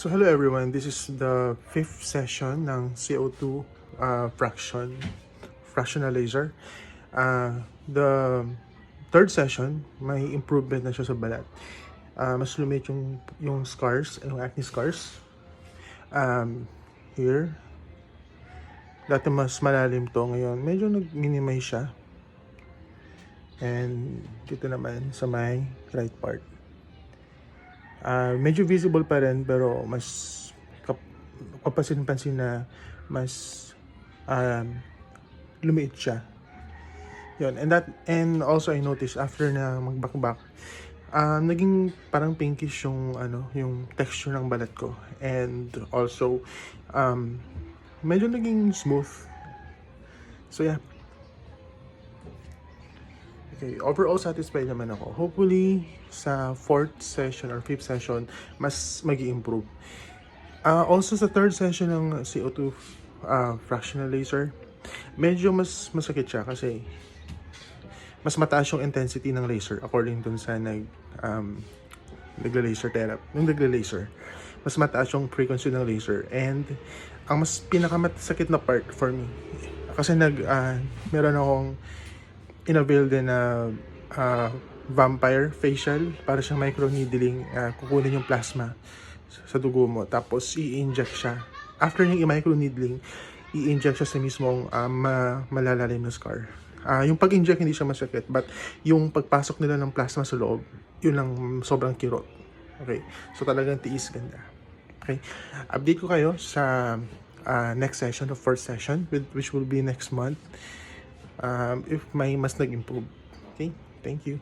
So hello everyone, this is the 5th session ng CO2 fractionalizer. The third session, may improvement na siya sa balat. Mas lumit yung scars, yung acne scars. Here. Dati mas malalim to, ngayon medyo nag-minimize siya. And dito naman sa may right part. Medyo visible pa rin pero mas kapansin-pansin na mas lumiit siya. Yun, and also I noticed after na magbakbak, naging parang pinkish yung texture ng balat ko. And also medyo naging smooth. So yeah. Okay, overall satisfied naman ako. Hopefully, sa 4th session or 5th session, mas mag-i-improve. Also, sa 3rd session ng CO2 fractionalizer, medyo mas masakit siya kasi mas mataas yung intensity ng laser according dun sa nagla-laser therapy. Yung nagla-laser, mas mataas yung frequency ng laser. And ang mas pinakamasakit na part for me, kasi meron akong in-avail din na vampire facial, para siyang microneedling. Kukunin yung plasma sa dugo mo, tapos i-inject siya. After yung i-microneedling, i-inject siya sa mismong malalalim na scar. Yung pag-inject hindi siya masakit, but yung pagpasok nila ng plasma sa loob, yun lang sobrang kirot. Okay, so talagang tiis ganda. Okay, update ko kayo sa next session, the 4th session, which will be next month. If may mas nag-improve. Okay, thank you.